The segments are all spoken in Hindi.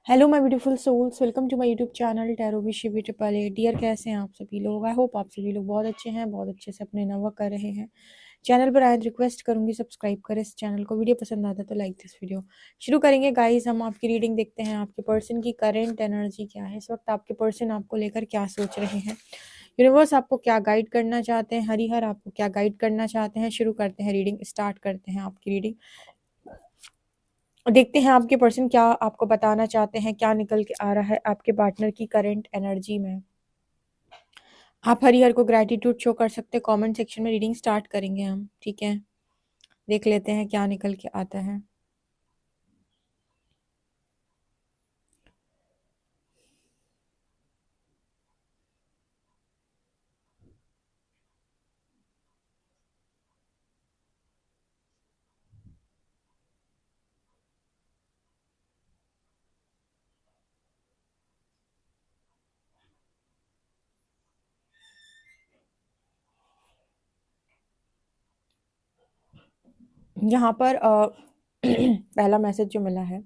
Hello my beautiful souls, welcome to my YouTube channel tarot wish Shivi triple A. Dear, कैसे हैं आप सभी लोग? आई होप आप सभी लोग बहुत अच्छे हैं, बहुत अच्छे से अपने नवा कर रहे हैं। चैनल पर आए रिक्वेस्ट करूंगी सब्सक्राइब करें इस चैनल को। वीडियो पसंद आता है तो लाइक दिस वीडियो। शुरू करेंगे गाइस, हम आपकी रीडिंग देखते हैं। आपके पर्सन की करेंट एनर्जी क्या है इस वक्त? आपके पर्सन आपको लेकर क्या सोच रहे हैं? यूनिवर्स आपको क्या गाइड करना चाहते हैं? हरिहर आपको क्या गाइड करना चाहते हैं? शुरू करते हैं रीडिंग, स्टार्ट करते हैं आपकी रीडिंग। देखते हैं आपके पर्सन क्या आपको बताना चाहते हैं, क्या निकल के आ रहा है आपके पार्टनर की करंट एनर्जी में। आप हरिहर को ग्रैटिट्यूड शो कर सकते हैं कमेंट सेक्शन में। रीडिंग स्टार्ट करेंगे हम, ठीक है? देख लेते हैं क्या निकल के आता है। यहाँ पर पहला मैसेज जो मिला है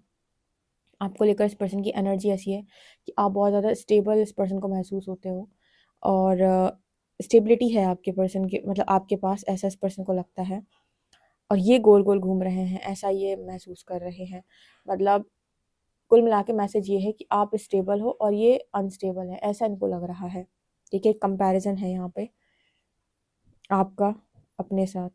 आपको लेकर, इस पर्सन की एनर्जी ऐसी है कि आप बहुत ज़्यादा स्टेबल इस पर्सन को महसूस होते हो। और स्टेबिलिटी है आपके पर्सन के, मतलब आपके पास, ऐसा इस पर्सन को लगता है। और ये गोल गोल घूम रहे हैं, ऐसा ये महसूस कर रहे हैं। मतलब कुल मिला के मैसेज ये है कि आप स्टेबल हो और ये अनस्टेबल है, ऐसा इनको लग रहा है। ठीक है, कंपैरिजन है यहाँ पे आपका अपने साथ।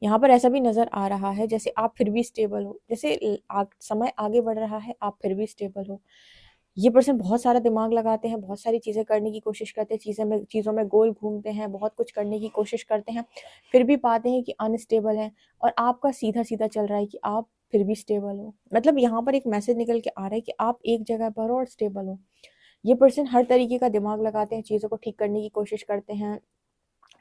यहाँ पर ऐसा भी नजर आ रहा है जैसे आप फिर भी स्टेबल हो, जैसे समय आगे बढ़ रहा है, आप फिर भी स्टेबल हो। ये पर्सन बहुत सारा दिमाग लगाते हैं, बहुत सारी चीजें करने की कोशिश करते हैं, चीजों में गोल घूमते हैं, बहुत कुछ करने की कोशिश करते हैं, फिर भी पाते हैं कि अनस्टेबल है। और आपका सीधा सीधा चल रहा है कि आप फिर भी स्टेबल हो। मतलब यहाँ पर एक मैसेज निकल के आ रहा है कि आप एक जगह पर हो और स्टेबल हो। ये पर्सन हर तरीके का दिमाग लगाते हैं, चीज़ों को ठीक करने की कोशिश करते हैं।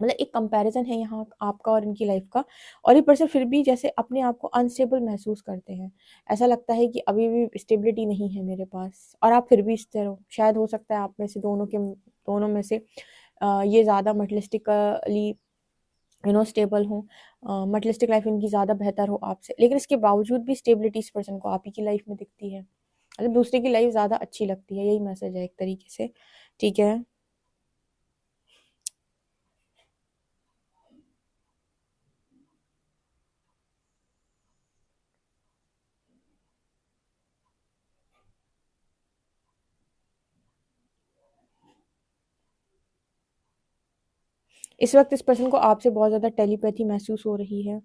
मतलब एक कंपैरिजन है यहाँ आपका और इनकी लाइफ का। और ये पर्सन फिर भी जैसे अपने आप को अनस्टेबल महसूस करते हैं। ऐसा लगता है कि अभी भी स्टेबिलिटी नहीं है मेरे पास, और आप फिर भी स्थिर हो। शायद हो सकता है आप में से दोनों में से ये ज़्यादा मटलिस्टिकली स्टेबल हो। मटलिस्टिक लाइफ इनकी ज़्यादा बेहतर हो आपसे, लेकिन इसके बावजूद भी स्टेबिलिटी इस पर्सन को आप ही की लाइफ में दिखती है। मतलब दूसरे की लाइफ ज़्यादा अच्छी लगती है, यही मैसेज है एक तरीके से। ठीक है, इस वक्त इस पर्सन को आपसे बहुत ज़्यादा टेलीपैथी महसूस हो रही है।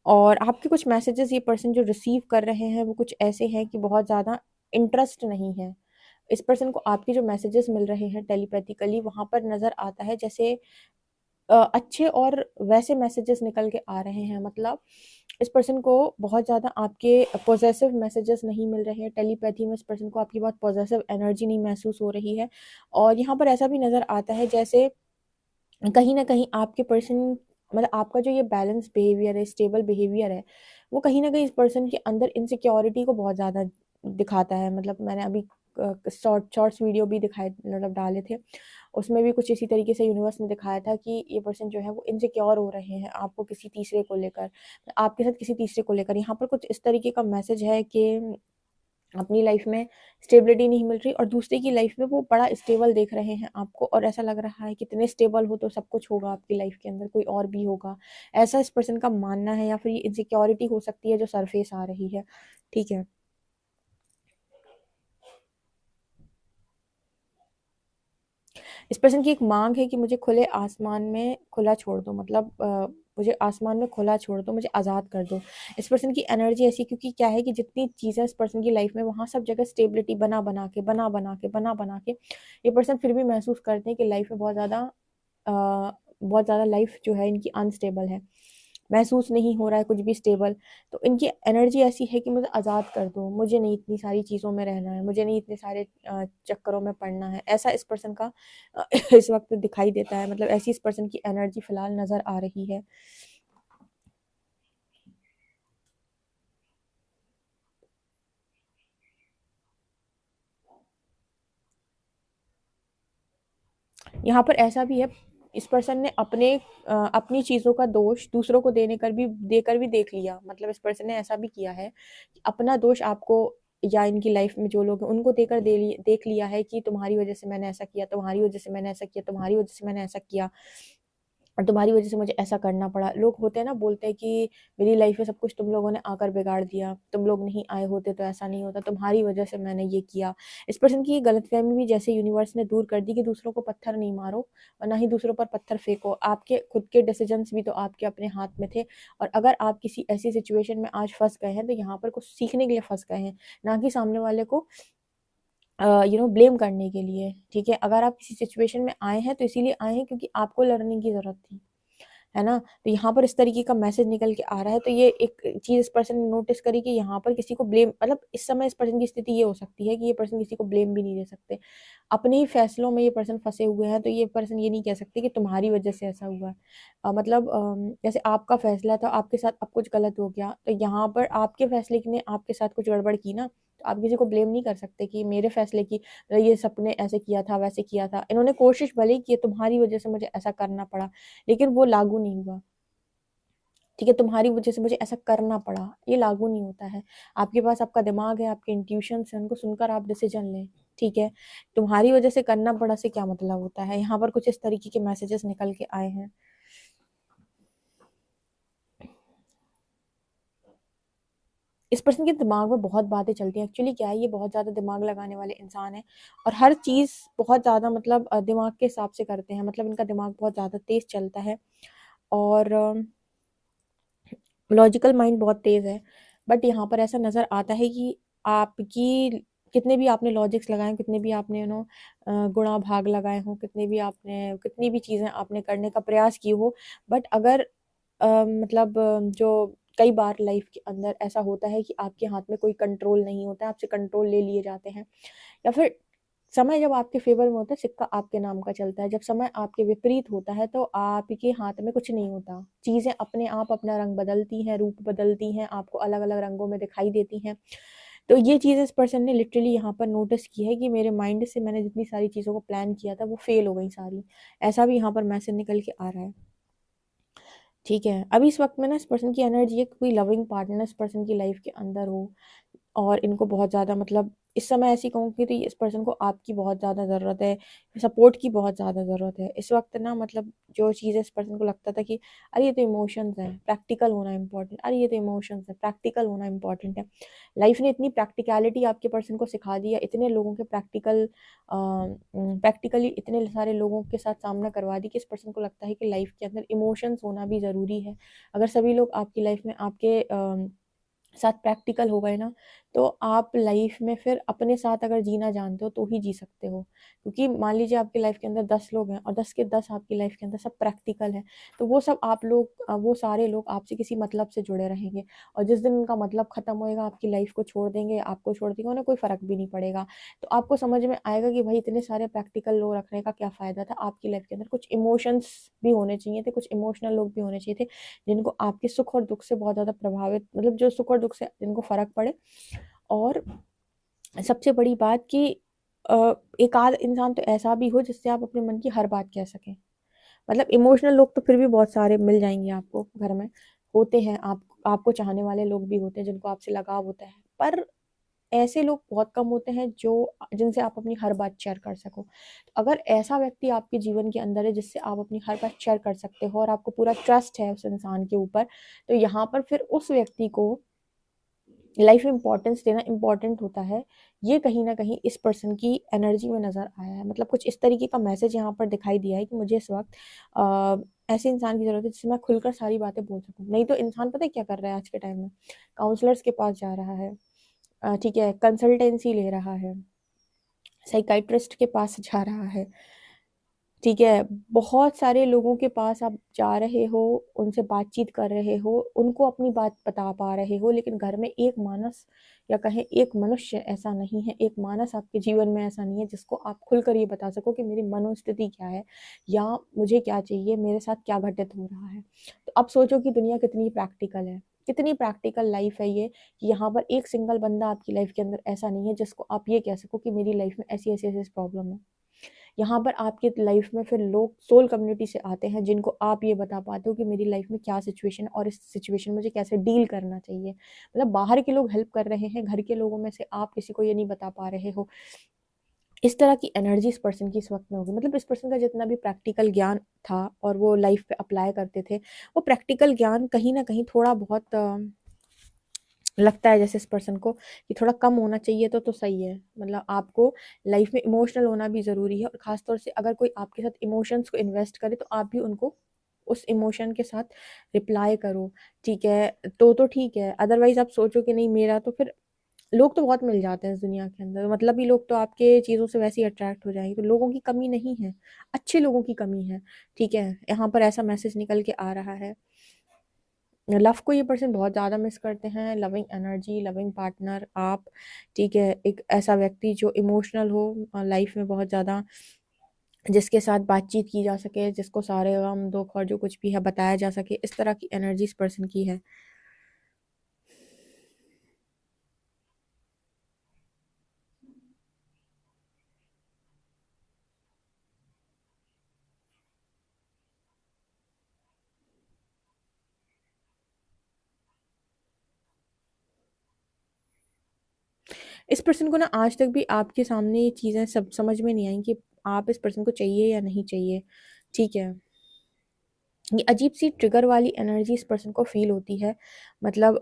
और आपके कुछ मैसेजेस ये पर्सन जो रिसीव कर रहे हैं वो कुछ ऐसे हैं कि बहुत ज़्यादा इंटरेस्ट नहीं है। इस पर्सन को आपके जो मैसेजेस मिल रहे हैं टेलीपैथिकली, वहाँ पर नज़र आता है जैसे अच्छे और वैसे मैसेजेस निकल के आ रहे हैं। मतलब इस पर्सन को बहुत ज़्यादा आपके पॉजेसिव मैसेजेस नहीं मिल रहे हैं टेलीपैथी में। इस पर्सन को आपकी बहुत पॉजेसिव एनर्जी नहीं महसूस हो रही है। और यहाँ पर ऐसा भी नज़र आता है जैसे कहीं ना कहीं आपके पर्सन, मतलब आपका जो ये बैलेंस बिहेवियर है, स्टेबल बिहेवियर है, वो कहीं ना कहीं इस पर्सन के अंदर इनसिक्योरिटी को बहुत ज़्यादा दिखाता है। मतलब मैंने अभी शॉर्ट्स वीडियो भी दिखाए, मतलब डाले थे, उसमें भी कुछ इसी तरीके से यूनिवर्स ने दिखाया था कि ये पर्सन जो है वो इनसिक्योर हो रहे हैं आपको किसी तीसरे को लेकर, आपके साथ किसी तीसरे को लेकर। यहाँ पर कुछ इस तरीके का मैसेज है कि अपनी लाइफ में स्टेबिलिटी नहीं मिल रही और दूसरे की लाइफ में वो बड़ा स्टेबल देख रहे हैं आपको। और ऐसा लग रहा है कि इतने स्टेबल हो तो सब कुछ होगा आपकी लाइफ के अंदर, कोई और भी होगा, ऐसा इस पर्सन का मानना है। या फिर ये इनसिक्योरिटी हो सकती है जो सरफेस आ रही है। ठीक है, इस पर्सन की एक मांग है कि मुझे खुले आसमान में खुला छोड़ दो। मतलब मुझे आसमान में खुला छोड़ दो, मुझे आज़ाद कर दो। इस पर्सन की एनर्जी ऐसी, क्योंकि क्या है कि जितनी चीज़ें इस पर्सन की लाइफ में, वहाँ सब जगह स्टेबिलिटी बना बना के ये पर्सन फिर भी महसूस करते हैं कि लाइफ में बहुत ज़्यादा लाइफ जो है इनकी अनस्टेबल है। महसूस नहीं हो रहा है कुछ भी स्टेबल। तो इनकी एनर्जी ऐसी है कि मुझे आज़ाद कर दो, मुझे नहीं इतनी सारी चीज़ों में रहना है, मुझे नहीं इतने सारे चक्करों में पड़ना है। ऐसा इस पर्सन का इस वक्त दिखाई देता है। मतलब ऐसी इस पर्सन की एनर्जी फिलहाल नज़र आ रही है। यहाँ पर ऐसा भी है, इस पर्सन ने अपनी चीज़ों का दोष दूसरों को देकर भी देख लिया। मतलब इस पर्सन ने ऐसा भी किया है कि अपना दोष आपको या इनकी लाइफ में जो लोग हैं उनको देख लिया है कि तुम्हारी वजह से मैंने ऐसा किया, तुम्हारी वजह से मैंने ऐसा किया, तुम्हारी वजह से मैंने ऐसा किया और तुम्हारी वजह से मुझे ऐसा करना पड़ा। लोग होते हैं ना, बोलते हैं कि मेरी लाइफ में सब कुछ तुम लोगों ने आकर बिगाड़ दिया, तुम लोग नहीं आए होते तो ऐसा नहीं होता, तुम्हारी वजह से मैंने ये किया। इस पर्सन की ये गलतफहमी भी जैसे यूनिवर्स ने दूर कर दी कि दूसरों को पत्थर नहीं मारो और ना ही दूसरों पर पत्थर फेंको। आपके खुद के डिसीजंस भी तो आपके अपने हाथ में थे, और अगर आप किसी ऐसी सिचुएशन में आज फंस गए हैं तो यहाँ पर कुछ सीखने के लिए फंस गए हैं, ना कि सामने वाले को ब्लेम करने के लिए। ठीक है, अगर आप किसी सिचुएशन में आए हैं तो इसीलिए आए हैं क्योंकि आपको लर्निंग की ज़रूरत थी, है ना। तो यहाँ पर इस तरीके का मैसेज निकल के आ रहा है। तो ये एक चीज़ इस पर्सन ने नोटिस करी कि यहाँ पर किसी को ब्लेम, मतलब इस समय इस पर्सन की स्थिति ये हो सकती है कि ये पर्सन किसी को ब्लेम भी नहीं दे सकते। अपने ही फैसलों में ये पर्सन फंसे हुए हैं, तो ये पर्सन ये नहीं कह सकते कि तुम्हारी वजह से ऐसा हुआ है। मतलब जैसे आपका फैसला था, आपके साथ अब कुछ गलत हो गया, तो यहाँ पर आपके फैसले ने आपके साथ कुछ गड़बड़ की ना, तो आप किसी को ब्लेम नहीं कर सकते कि मेरे फैसले की ये सबने ऐसे किया था, वैसे किया था। इन्होंने कोशिश भले ही की, तुम्हारी वजह से मुझे ऐसा करना पड़ा, लेकिन वो लागू नहीं हुआ। ठीक है, तुम्हारी वजह से मुझे ऐसा करना पड़ा, ये लागू नहीं होता है। आपके पास आपका दिमाग है, आपके इंट्यूशंस हैं, उनको सुनकर आप डिसीजन लें। ठीक है, तुम्हारी वजह से करना पड़ा से क्या मतलब होता है। यहाँ पर कुछ इस तरीके के मैसेजेस निकल के आए हैं। इस पर्सन के दिमाग में बहुत बातें चलती हैं। एक्चुअली क्या है, ये बहुत ज़्यादा दिमाग लगाने वाले इंसान हैं और हर चीज़ बहुत ज़्यादा मतलब दिमाग के हिसाब से करते हैं। मतलब इनका दिमाग बहुत ज़्यादा तेज़ चलता है और लॉजिकल माइंड बहुत तेज़ है। बट यहाँ पर ऐसा नज़र आता है कि आपकी कितने भी आपने लॉजिक्स लगाए हों, कितने भी आपने गुणा भाग लगाए हों, कितनी भी चीज़ें आपने करने का प्रयास की हो, बट अगर मतलब जो कई बार लाइफ के अंदर ऐसा होता है कि आपके हाथ में कोई कंट्रोल नहीं होता है, आपसे कंट्रोल ले लिए जाते हैं, या फिर समय जब आपके फेवर में होता है सिक्का आपके नाम का चलता है, जब समय आपके विपरीत होता है तो आपके हाथ में कुछ नहीं होता। चीज़ें अपने आप अपना रंग बदलती हैं, रूप बदलती हैं, आपको अलग अलग रंगों में दिखाई देती हैं। तो ये चीज़ इस पर्सन ने लिटरली यहाँ पर नोटिस की है कि मेरे माइंड से मैंने जितनी सारी चीज़ों को प्लान किया था वो फेल हो गई सारी। ऐसा भी यहाँ पर मैसेज निकल के आ रहा है। ठीक है, अभी इस वक्त में ना इस पर्सन की एनर्जी है, कोई लविंग पार्टनर इस पर्सन की लाइफ के अंदर हो और इनको बहुत ज़्यादा मतलब इस समय ऐसी कहूँगी तो इस पर्सन को आपकी बहुत ज़्यादा ज़रूरत है, सपोर्ट की बहुत ज़्यादा ज़रूरत है इस वक्त ना। मतलब जो चीज़ इस पर्सन को लगता था कि अरे ये तो इमोशंस है, प्रैक्टिकल होना इम्पोर्टेंट, अरे ये तो इमोशंस है, प्रैक्टिकल होना इम्पोर्टेंट है। लाइफ ने इतनी प्रैक्टिकलिटी आपके पर्सन को सिखा दी है, इतने लोगों के प्रैक्टिकली इतने सारे लोगों के साथ सामना करवा दी कि इस पर्सन को लगता है कि लाइफ के अंदर इमोशंस होना भी ज़रूरी है। अगर सभी लोग आपकी लाइफ में आपके साथ प्रैक्टिकल हो गए ना, तो आप लाइफ में फिर अपने साथ अगर जीना जानते हो तो ही जी सकते हो। क्योंकि मान लीजिए आपकी लाइफ के अंदर 10 लोग हैं और 10 के 10 आपकी लाइफ के अंदर सब प्रैक्टिकल है, तो वो सारे लोग आपसे किसी मतलब से जुड़े रहेंगे, और जिस दिन उनका मतलब खत्म होएगा आपकी लाइफ को छोड़ देंगे, आपको छोड़ देंगे, उन्हें कोई फ़र्क भी नहीं पड़ेगा। तो आपको समझ में आएगा कि भाई इतने सारे प्रैक्टिकल लोग रखने का क्या फ़ायदा था। आपकी लाइफ के अंदर कुछ इमोशंस भी होने चाहिए थे, कुछ इमोशनल लोग भी होने चाहिए थे, जिनको आपके सुख और दुःख से बहुत ज़्यादा प्रभावित, मतलब जो सुख और दुःख से जिनको फ़र्क पड़े। और सबसे बड़ी बात कि एक आध इंसान तो ऐसा भी हो जिससे आप अपने मन की हर बात कह सकें। मतलब इमोशनल लोग तो फिर भी बहुत सारे मिल जाएँगे आपको घर में, होते हैं। आपको चाहने वाले लोग भी होते हैं जिनको आपसे लगाव होता है। पर ऐसे लोग बहुत कम होते हैं जो जिनसे आप अपनी हर बात शेयर कर सको। तो अगर ऐसा व्यक्ति आपके जीवन के अंदर है जिससे आप अपनी हर बात शेयर कर सकते हो और आपको पूरा ट्रस्ट है उस इंसान के ऊपर, तो यहाँ पर फिर उस व्यक्ति को लाइफ में इंपॉर्टेंस देना इम्पॉर्टेंट होता है। ये कहीं ना कहीं इस पर्सन की एनर्जी में नज़र आया है। मतलब कुछ इस तरीके का मैसेज यहाँ पर दिखाई दिया है कि मुझे इस वक्त ऐसे इंसान की ज़रूरत है जिससे मैं खुलकर सारी बातें बोल सकूँ। नहीं तो इंसान पता है क्या कर रहा है आज के टाइम में, काउंसलर्स के पास जा रहा है, ठीक है, कंसल्टेंसी ले रहा है, साइकाइट्रिस्ट के पास जा रहा है। ठीक है, बहुत सारे लोगों के पास आप जा रहे हो, उनसे बातचीत कर रहे हो, उनको अपनी बात बता पा रहे हो, लेकिन घर में एक मानस या कहें एक मनुष्य ऐसा नहीं है, एक मानस आपके जीवन में ऐसा नहीं है जिसको आप खुलकर ये बता सको कि मेरी मनोस्थिति क्या है या मुझे क्या चाहिए, मेरे साथ क्या घटित हो रहा है। तो अब सोचो कि दुनिया कितनी प्रैक्टिकल है, कितनी प्रैक्टिकल लाइफ है ये, कि यहाँ पर एक सिंगल बंदा आपकी लाइफ के अंदर ऐसा नहीं है जिसको आप ये कह सको कि मेरी लाइफ में ऐसी ऐसी ऐसी प्रॉब्लम है। यहाँ पर आपकी लाइफ में फिर लोग सोल कम्युनिटी से आते हैं जिनको आप ये बता पाते हो कि मेरी लाइफ में क्या सिचुएशन है और इस सिचुएशन में मुझे कैसे डील करना चाहिए। मतलब बाहर के लोग हेल्प कर रहे हैं, घर के लोगों में से आप किसी को ये नहीं बता पा रहे हो। इस तरह की एनर्जी इस पर्सन की इस वक्त में होगी। मतलब इस पर्सन का जितना भी प्रैक्टिकल ज्ञान था और वो लाइफ पे अप्लाई करते थे, वो प्रैक्टिकल ज्ञान कहीं ना कहीं थोड़ा बहुत लगता है जैसे इस पर्सन को कि थोड़ा कम होना चाहिए तो सही है। मतलब आपको लाइफ में इमोशनल होना भी ज़रूरी है, और ख़ासतौर से अगर कोई आपके साथ इमोशंस को इन्वेस्ट करे तो आप भी उनको उस इमोशन के साथ रिप्लाई करो। ठीक है, तो ठीक है, अदरवाइज आप सोचो कि नहीं मेरा तो फिर लोग तो बहुत मिल जाते हैं इस दुनिया के अंदर, मतलब ही लोग तो आपके चीज़ों से वैसे ही अट्रैक्ट हो जाएंगे, तो लोगों की कमी नहीं है, अच्छे लोगों की कमी है। ठीक है, यहाँ पर ऐसा मैसेज निकल के आ रहा है। लव को ये पर्सन बहुत ज़्यादा मिस करते हैं, लविंग एनर्जी, लविंग पार्टनर आप। ठीक है, एक ऐसा व्यक्ति जो इमोशनल हो लाइफ में बहुत ज़्यादा, जिसके साथ बातचीत की जा सके, जिसको सारे गम दुख और जो कुछ भी है बताया जा सके, इस तरह की एनर्जी इस पर्सन की है। इस पर्सन को ना आज तक भी आपके सामने ये चीज़ें सब समझ में नहीं आई कि आप इस पर्सन को चाहिए या नहीं चाहिए। ठीक है, ये अजीब सी ट्रिगर वाली एनर्जी इस पर्सन को फील होती है। मतलब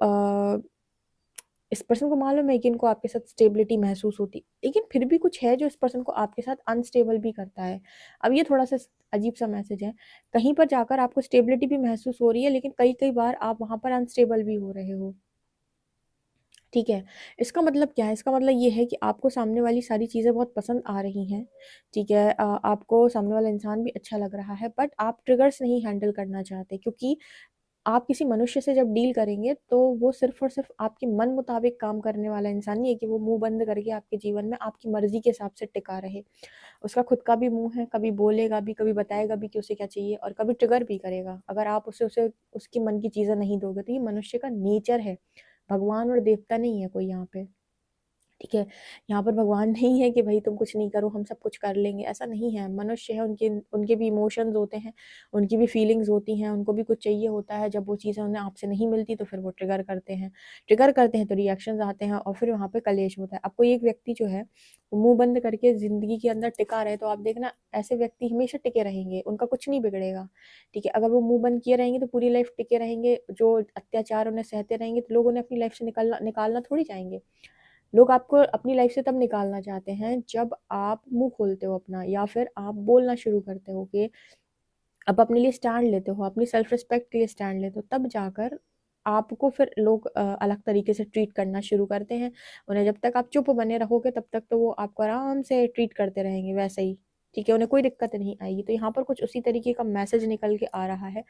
इस पर्सन को मालूम है कि इनको आपके साथ स्टेबिलिटी महसूस होती, लेकिन फिर भी कुछ है जो इस पर्सन को आपके साथ अनस्टेबल भी करता है। अब ये थोड़ा सा अजीब सा मैसेज है। कहीं पर जाकर आपको स्टेबिलिटी भी महसूस हो रही है, लेकिन कई कई बार आप वहाँ पर अनस्टेबल भी हो रहे हो। ठीक है, इसका मतलब क्या है? इसका मतलब ये है कि आपको सामने वाली सारी चीज़ें बहुत पसंद आ रही हैं। ठीक है, आपको सामने वाला इंसान भी अच्छा लग रहा है, बट आप ट्रिगर्स नहीं हैंडल करना चाहते, क्योंकि आप किसी मनुष्य से जब डील करेंगे तो वो सिर्फ और सिर्फ आपके मन मुताबिक काम करने वाला इंसान नहीं है कि वो मुंह बंद करके आपके जीवन में आपकी मर्जी के हिसाब से टिका रहे। उसका खुद का भी मुंह है, कभी बोलेगा भी, कभी बताएगा भी कि उसे क्या चाहिए, और कभी ट्रिगर भी करेगा अगर आप उसे उसे उसकी मन की चीज़ें नहीं दोगे। तो ये मनुष्य का नेचर है, भगवान और देवता नहीं है कोई यहाँ पे। ठीक है, यहाँ पर भगवान नहीं है कि भाई तुम कुछ नहीं करो हम सब कुछ कर लेंगे, ऐसा नहीं है। मनुष्य है, उनके उनके भी इमोशंस होते हैं, उनकी भी फीलिंग्स होती हैं, उनको भी कुछ चाहिए होता है। जब वो चीज़ें उन्हें आपसे नहीं मिलती तो फिर वो ट्रिगर करते हैं तो रिएक्शंस आते हैं, और फिर वहाँ पे कलेश होता है। अब कोई एक व्यक्ति जो है वो मुंह बंद करके ज़िंदगी के अंदर टिका रहे, तो आप देखना ऐसे व्यक्ति हमेशा टिके रहेंगे, उनका कुछ नहीं बिगड़ेगा। ठीक है, अगर वो मुंह बंद किए रहेंगे तो पूरी लाइफ टिके रहेंगे, जो अत्याचार उन्हें सहते रहेंगे तो लोग उन्हें अपनी लाइफ से निकालना निकालना थोड़ी चाहेंगे। लोग आपको अपनी लाइफ से तब निकालना चाहते हैं जब आप मुंह खोलते हो अपना, या फिर आप बोलना शुरू करते हो कि आप अपने लिए स्टैंड लेते हो, अपनी सेल्फ रिस्पेक्ट के लिए स्टैंड लेते हो, तब जाकर आपको फिर लोग अलग तरीके से ट्रीट करना शुरू करते हैं। उन्हें जब तक आप चुप बने रहोगे तब तक तो वो आपको आराम से ट्रीट करते रहेंगे वैसे ही। ठीक है, उन्हें कोई दिक्कत नहीं आएगी। तो यहाँ पर कुछ उसी तरीके का मैसेज निकल के आ रहा है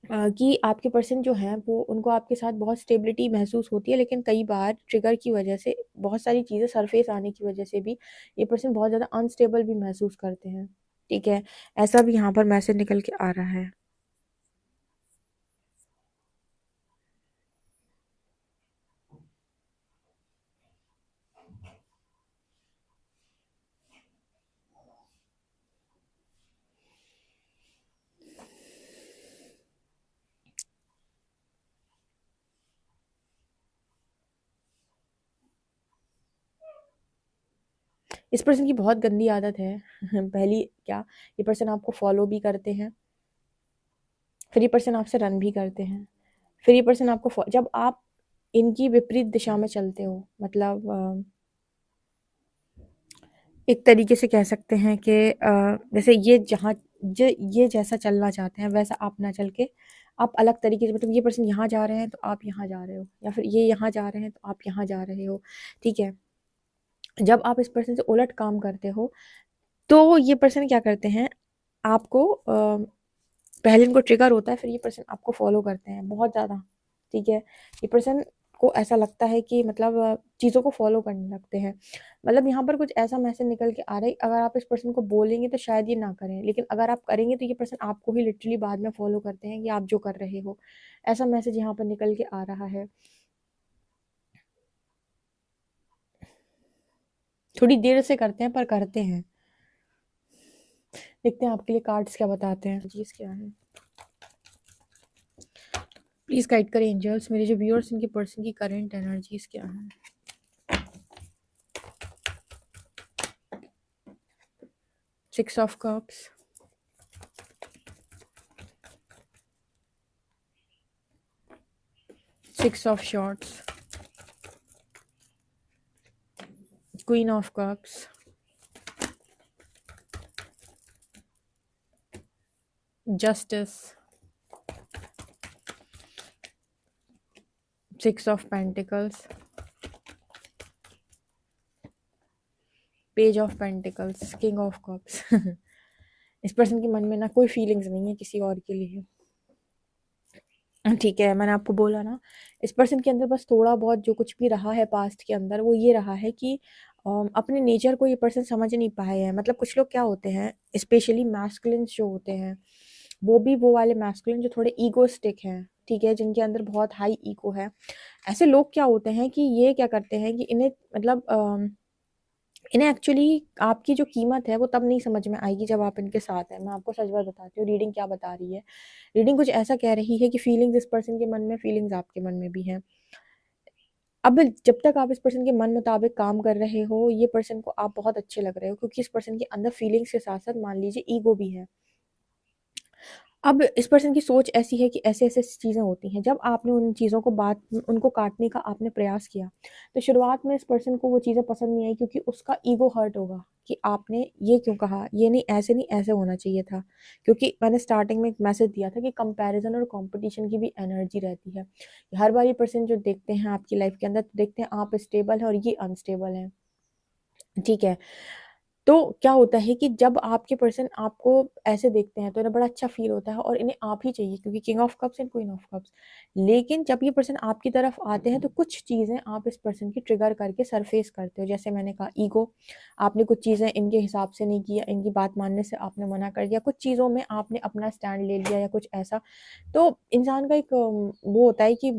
कि आपके पर्सन जो हैं वो, उनको आपके साथ बहुत स्टेबिलिटी महसूस होती है, लेकिन कई बार ट्रिगर की वजह से, बहुत सारी चीज़ें सरफेस आने की वजह से भी ये पर्सन बहुत ज़्यादा अनस्टेबल भी महसूस करते हैं। ठीक है, ऐसा भी यहाँ पर मैसेज निकल के आ रहा है। इस पर्सन की बहुत गंदी आदत है पहली क्या, ये पर्सन आपको फॉलो भी करते हैं, फिर ये पर्सन आपसे रन भी करते हैं, फिर ये पर्सन आपको जब आप इनकी विपरीत दिशा में चलते हो, मतलब एक तरीके से कह सकते हैं कि जैसे ये जैसा चलना चाहते हैं वैसा आप ना चल के आप अलग तरीके से, मतलब ये पर्सन यहाँ जा रहे हैं तो आप यहाँ जा रहे हो, या फिर ये यहाँ जा रहे हैं तो आप यहाँ जा रहे हो। ठीक है, जब आप इस पर्सन से उलट काम करते हो तो ये पर्सन क्या करते हैं, आपको पहले इनको ट्रिगर होता है, फिर ये पर्सन आपको फॉलो करते हैं बहुत ज़्यादा। ठीक है, ये पर्सन को ऐसा लगता है कि मतलब चीज़ों को फॉलो करने लगते हैं। मतलब यहाँ पर कुछ ऐसा मैसेज निकल के आ रहा है, अगर आप इस पर्सन को बोलेंगे तो शायद ये ना करें, लेकिन अगर आप करेंगे तो ये पर्सन आपको ही लिटरली बाद में फॉलो करते हैं कि आप जो कर रहे हो। ऐसा मैसेज यहाँ पर निकल के आ रहा है। थोड़ी देर से करते हैं पर करते हैं। देखते हैं आपके लिए कार्ड्स क्या बताते हैं। चीज़ क्या है, प्लीज़ गाइड करें एंजल्स, मेरे जो व्यूअर्स इनके पर्सन की करंट एनर्जीज क्या है। Six of cups, six of shorts, queen of cups, justice, six of pentacles, page of pentacles, king of cups. इस पर्सन के मन में ना कोई फीलिंग्स नहीं है किसी और के लिए, ठीक है। मैंने आपको बोला ना, इस पर्सन के अंदर बस थोड़ा बहुत जो कुछ भी रहा है पास्ट के अंदर, वो ये रहा है कि अपने नेचर को ये पर्सन समझ नहीं पाए हैं। मतलब कुछ लोग क्या होते हैं, स्पेशली मैस्कुलिन्स जो होते हैं, वो भी वो वाले मैस्कुलिन जो थोड़े ईगोस्टिक हैं, ठीक है, जिनके अंदर बहुत हाई ईगो है। ऐसे लोग क्या होते हैं कि ये क्या करते हैं कि इन्हें मतलब इन्हें एक्चुअली आपकी जो कीमत है वो तब नहीं समझ में आएगी जब आप इनके साथ हैं। मैं आपको सच बात बताती हूँ, रीडिंग क्या बता रही है। रीडिंग कुछ ऐसा कह रही है कि फीलिंग्स इस पर्सन के मन में, फीलिंग्स आपके मन में भी हैं। अब जब तक आप इस पर्सन के मन मुताबिक काम कर रहे हो, ये पर्सन को आप बहुत अच्छे लग रहे हो, क्योंकि इस पर्सन के अंदर फीलिंग्स के साथ साथ मान लीजिए ईगो भी है। अब इस पर्सन की सोच ऐसी है कि ऐसे-ऐसे चीज़ें होती हैं। जब आपने उन चीज़ों को बात उनको काटने का आपने प्रयास किया, तो शुरुआत में इस पर्सन को वो चीज़ें पसंद नहीं आई, क्योंकि उसका ईगो हर्ट होगा कि आपने ये क्यों कहा? ये नहीं, ऐसे होना चाहिए था। क्योंकि मैंने स्टार्टिंग में एक मैसेज दिया था कि कंपैरिज़न और कॉम्पिटिशन की भी एनर्जी रहती है। हर बार ये पर्सन जो देखते हैं आपकी लाइफ़ के अंदर, तो देखते हैं आप स्टेबल हैं और ये अनस्टेबल हैं। ठीक है? तो क्या होता है कि जब आपके पर्सन आपको ऐसे देखते हैं तो इन्हें बड़ा अच्छा फ़ील होता है और इन्हें आप ही चाहिए, क्योंकि king of cups and queen of cups. लेकिन जब ये पर्सन आपकी तरफ आते हैं तो कुछ चीज़ें आप इस पर्सन की ट्रिगर करके सरफेस करते हो। जैसे मैंने कहा ईगो, आपने कुछ चीज़ें इनके हिसाब से नहीं किया, इनकी बात मानने से आपने मना कर दिया, कुछ चीज़ों में आपने अपना स्टैंड ले लिया या कुछ ऐसा। तो इंसान का एक वो होता है कि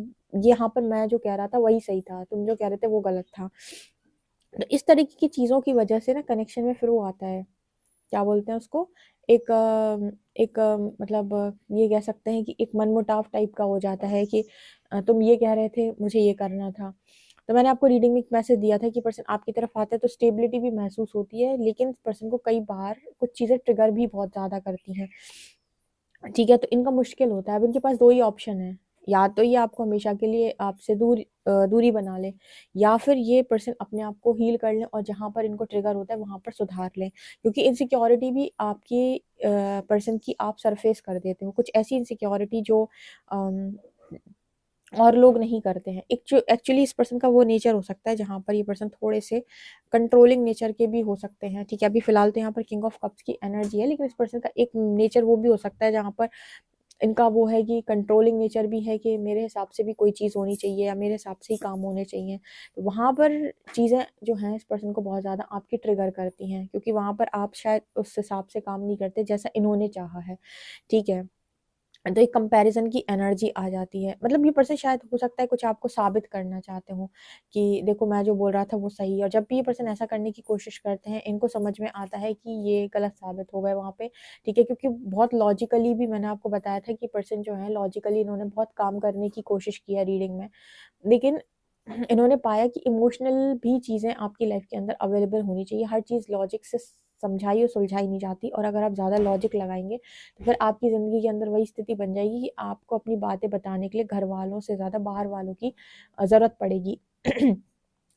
यहाँ पर मैं जो कह रहा था वही सही था, तुम जो कह रहे थे वो गलत था। तो इस तरीके की चीज़ों की वजह से ना कनेक्शन में फिर वो आता है, क्या बोलते हैं उसको, मतलब ये कह सकते हैं कि एक मनमुटाव टाइप का हो जाता है कि तुम ये कह रहे थे, मुझे ये करना था। तो मैंने आपको रीडिंग में एक मैसेज दिया था कि पर्सन आपकी तरफ आता है तो स्टेबिलिटी भी महसूस होती है, लेकिन पर्सन को कई बार कुछ चीज़ें ट्रिगर भी बहुत ज़्यादा करती हैं। ठीक है, तो इनका मुश्किल होता है। अब इनके पास 2 ही ऑप्शन है, या तो ये आपको हमेशा के लिए आपसे दूरी बना लें, या फिर ये पर्सन अपने आप को हील कर लें और जहाँ पर इनको ट्रिगर होता है वहाँ पर सुधार लें। क्योंकि इनसिक्योरिटी भी आपकी पर्सन की आप सरफेस कर देते हो। कुछ ऐसी इनसिक्योरिटी जो अम, और लोग नहीं करते हैं। एक्चुअली इस पर्सन का वो नेचर हो सकता है जहाँ पर ये पर्सन थोड़े से कंट्रोलिंग नेचर के भी हो सकते हैं, ठीक है। अभी फ़िलहाल तो यहाँ पर किंग ऑफ कप्स की एनर्जी है, लेकिन इस पर्सन का एक नेचर वो भी हो सकता है जहाँ पर इनका वो है कि कंट्रोलिंग नेचर भी है कि मेरे हिसाब से भी कोई चीज़ होनी चाहिए या मेरे हिसाब से ही काम होने चाहिए। तो वहाँ पर चीज़ें जो हैं इस पर्सन को बहुत ज़्यादा आपकी ट्रिगर करती हैं, क्योंकि वहाँ पर आप शायद उस हिसाब से काम नहीं करते जैसा इन्होंने चाहा है, ठीक है। तो एक कंपैरिज़न की एनर्जी आ जाती है। मतलब ये पर्सन शायद हो सकता है कुछ आपको साबित करना चाहते हों कि देखो मैं जो बोल रहा था वो सही है, और जब भी ये पर्सन ऐसा करने की कोशिश करते हैं, इनको समझ में आता है कि ये गलत साबित हो गए वहाँ पे, ठीक है। क्योंकि बहुत लॉजिकली भी मैंने आपको बताया था कि पर्सन जो है लॉजिकली इन्होंने बहुत काम करने की कोशिश की है रीडिंग में। लेकिन इन्होंने पाया कि इमोशनल भी चीज़ें आपकी लाइफ के अंदर अवेलेबल होनी चाहिए। हर चीज़ लॉजिक से समझाई और सुलझाई नहीं जाती, और अगर आप ज़्यादा लॉजिक लगाएँगे तो फिर आपकी ज़िंदगी के अंदर वही स्थिति बन जाएगी कि आपको अपनी बातें बताने के लिए घर वालों से ज़्यादा बाहर वालों की ज़रूरत पड़ेगी।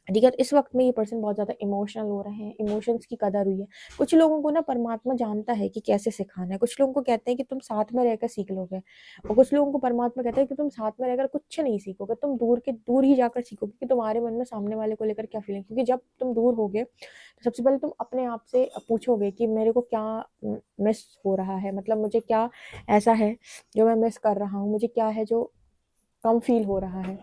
ठीक है, तो इस वक़्त में ये पर्सन बहुत ज़्यादा इमोशनल हो रहे हैं, इमोशंस की कदर हुई है। कुछ लोगों को ना परमात्मा जानता है कि कैसे सिखाना है, कुछ लोगों को कहते हैं कि तुम साथ में रहकर सीख लोगे, और कुछ लोगों को परमात्मा कहता है कि तुम साथ में रहकर कुछ नहीं सीखोगे, तुम दूर ही जाकर सीखोगे कि तुम्हारे मन में सामने वाले को लेकर क्या फीलिंग, क्योंकि जब तुम दूर होगे, तो सबसे पहले तुम अपने आप से पूछोगे कि मेरे को क्या मिस हो रहा है, मतलब मुझे क्या ऐसा है जो मैं मिस कर रहा हूँ, मुझे क्या है जो कम फ़ील हो रहा है।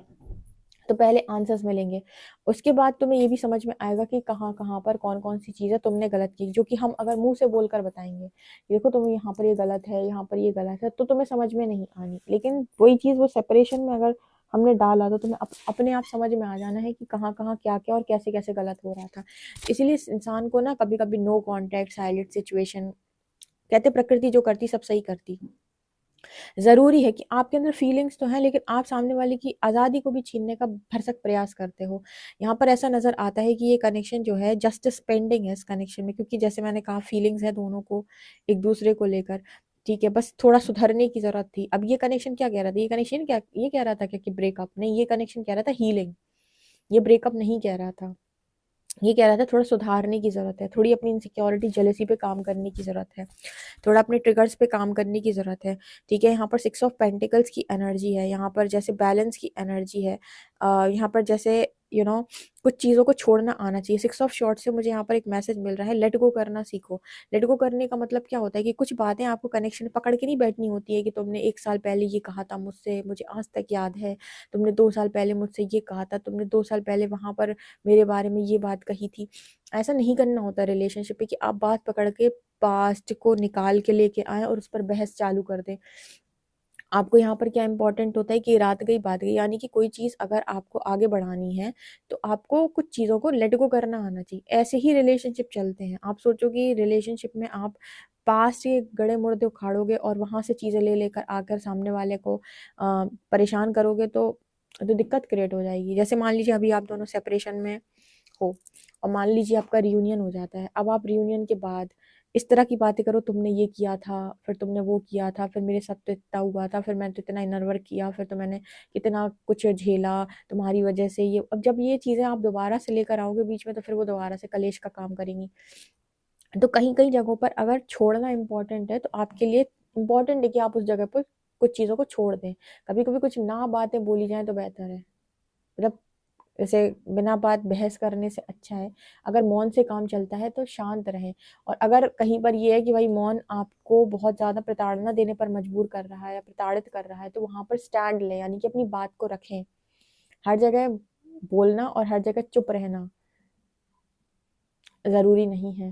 तो पहले आंसर्स मिलेंगे। उसके बाद तुम्हें ये भी समझ में आएगा कि कहाँ-कहाँ पर कौन-कौन सी चीज़ें तुमने गलत की, जो कि हम अगर मुँह से बोलकर बताएँगे, देखो तुम यहाँ पर ये गलत है, यहाँ पर ये गलत है, तो तुम्हें समझ में नहीं आनी। लेकिन वही चीज़ वो सेपरेशन में अगर हमने डाला तो तुम्हें अपने आप समझ में आ जाना है कि कहाँ-कहाँ, क्या-क्या और कैसे-कैसे गलत हो रहा था। इसीलिए इस इंसान को ना कभी-कभी नो कॉन्टैक्ट, साइलेंट सिचुएशन कहते प्रकृति जो करती सब सही करती। ज़रूरी है कि आपके अंदर फीलिंग्स तो हैं, लेकिन आप सामने वाले की आज़ादी को भी छीनने का भरसक प्रयास करते हो। यहाँ पर ऐसा नज़र आता है कि ये कनेक्शन जो है जस्टिस पेंडिंग है इस कनेक्शन में, क्योंकि जैसे मैंने कहा फीलिंग्स है दोनों को एक दूसरे को लेकर, ठीक है, बस थोड़ा सुधरने की ज़रूरत थी। अब ये कनेक्शन क्या कह रहा था, ये कह रहा था क्या कि ब्रेकअप नहीं, ये कनेक्शन कह रहा था हीलिंग, ये ब्रेकअप नहीं कह रहा था। ये कह रहा था थोड़ा सुधारने की ज़रूरत है, थोड़ी अपनी इनसिक्योरिटी जेलेसी पे काम करने की ज़रूरत है, थोड़ा अपने ट्रिगर्स पे काम करने की ज़रूरत है, ठीक है। यहाँ पर 6 ऑफ पेंटिकल्स की एनर्जी है, यहाँ पर जैसे बैलेंस की एनर्जी है, यहाँ पर जैसे कुछ चीज़ों को छोड़ना आना चाहिए। 6 ऑफ शॉर्ट से मुझे यहाँ पर एक मैसेज मिल रहा है, लेट गो करना सीखो। लेट गो करने का मतलब क्या होता है कि कुछ बातें आपको कनेक्शन पकड़ के नहीं बैठनी होती है कि तुमने 1 साल पहले ये कहा था मुझसे, मुझे आज तक याद है, तुमने 2 साल पहले मुझसे ये कहा था, तुमने 2 साल पहले वहाँ पर मेरे बारे में ये बात कही थी। ऐसा नहीं करना होता रिलेशनशिप पे कि आप बात पकड़ के पास्ट को निकाल के लेके आए और उस पर बहस चालू कर दें। आपको यहाँ पर क्या इंपॉर्टेंट होता है कि रात गई बात गई, यानी कि कोई चीज़ अगर आपको आगे बढ़ानी है तो आपको कुछ चीज़ों को लेट गो करना आना चाहिए। ऐसे ही रिलेशनशिप चलते हैं। आप सोचो कि रिलेशनशिप में आप पास्ट के गड़े मुर्दे उखाड़ोगे और वहाँ से चीज़ें ले लेकर आकर सामने वाले को परेशान करोगे तो दिक्कत क्रिएट हो जाएगी। जैसे मान लीजिए अभी आप दोनों सेपरेशन में हो और मान लीजिए आपका रियूनियन हो जाता है। अब आप रियूनियन के बाद इस तरह की बातें करो, तुमने ये किया था, फिर तुमने वो किया था, फिर मेरे साथ तो इतना हुआ था, फिर मैंने तो इतना इनर वर्क किया, फिर तो मैंने कितना कुछ झेला तुम्हारी वजह से। ये अब जब ये चीज़ें आप दोबारा से लेकर आओगे बीच में, तो फिर वो दोबारा से कलेश का काम करेंगी। तो कहीं कहीं जगहों पर अगर छोड़ना इम्पोर्टेंट है तो आपके लिए इम्पोर्टेंट है कि आप उस जगह पर कुछ चीज़ों को छोड़ दें। कभी कभी कुछ ना बातें बोली जाएं तो बेहतर है। मतलब जैसे बिना बात बहस करने से अच्छा है अगर मौन से काम चलता है तो शांत रहें। और अगर कहीं पर ये है कि भाई मौन आपको बहुत ज़्यादा प्रताड़ना देने पर मजबूर कर रहा है या प्रताड़ित कर रहा है, तो वहाँ पर स्टैंड लें, यानी कि अपनी बात को रखें। हर जगह बोलना और हर जगह चुप रहना ज़रूरी नहीं है।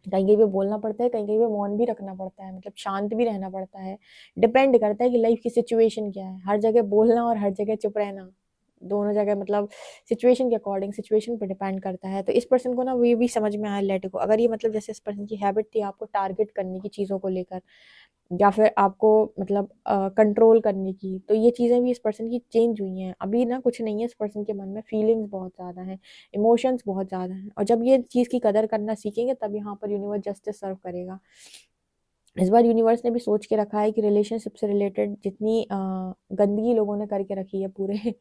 कहीं कहीं पे बोलना पड़ता है, कहीं कहीं पे मौन भी रखना पड़ता है, मतलब शांत भी रहना पड़ता है। डिपेंड करता है कि लाइफ की सिचुएशन क्या है। हर जगह बोलना और हर जगह चुप रहना दोनों जगह, मतलब सिचुएशन के अकॉर्डिंग, सिचुएशन पर डिपेंड करता है। तो इस पर्सन को ना ये भी समझ में आया लेट गो। अगर ये मतलब जैसे इस पर्सन की हैबिट थी आपको टारगेट करने की चीज़ों को लेकर, या फिर आपको मतलब कंट्रोल करने की, तो ये चीज़ें भी इस पर्सन की चेंज हुई हैं। अभी ना कुछ नहीं है इस पर्सन के मन में, फीलिंग्स बहुत ज़्यादा हैं, इमोशंस बहुत ज़्यादा हैं, और जब ये चीज़ की कदर करना सीखेंगे तब यहाँ पर यूनिवर्स जस्टिस सर्व करेगा। इस बार यूनिवर्स ने भी सोच के रखा है कि रिलेशनशिप से रिलेटेड जितनी गंदगी लोगों ने करके रखी है पूरे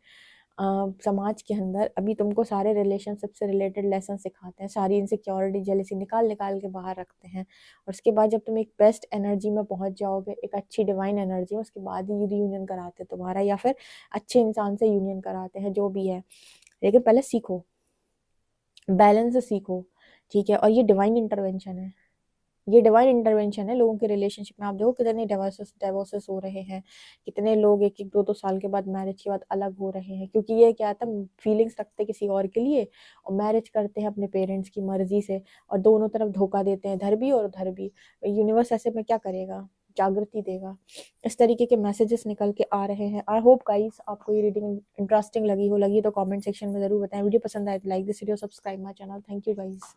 समाज के अंदर, अभी तुमको सारे रिलेशनशिप से रिलेटेड लेसन सिखाते हैं, सारी इनसिक्योरिटी जेलेसी निकाल निकाल के बाहर रखते हैं। और उसके बाद जब तुम एक बेस्ट एनर्जी में पहुंच जाओगे, एक अच्छी डिवाइन एनर्जी में, उसके बाद ही रियूनियन कराते हैं तुम्हारा, या फिर अच्छे इंसान से यूनियन कराते हैं, जो भी है। लेकिन पहले सीखो, बैलेंस सीखो, ठीक है। और ये डिवाइन इंटरवेंशन है, ये डिवाइन इंटरवेंशन है लोगों के रिलेशनशिप में। आप देखो कितने डिवोर्सेस हो रहे हैं, कितने लोग एक एक दो दो साल के बाद मैरिज के बाद अलग हो रहे हैं, क्योंकि ये क्या था, फीलिंग्स रखते किसी और के लिए और मैरिज करते हैं अपने पेरेंट्स की मर्जी से, और दोनों तरफ धोखा देते हैं, इधर भी और उधर भी। यूनिवर्स ऐसे में क्या करेगा, जागृति देगा। इस तरीके के मैसेजेस निकल के आ रहे हैं। आई होप गाइस आपको ये रीडिंग इंटरेस्टिंग लगी हो, लगी तो कमेंट सेक्शन में जरूर बताएं। वीडियो पसंद आए तो like this video, subscribe my channel. Thank you guys.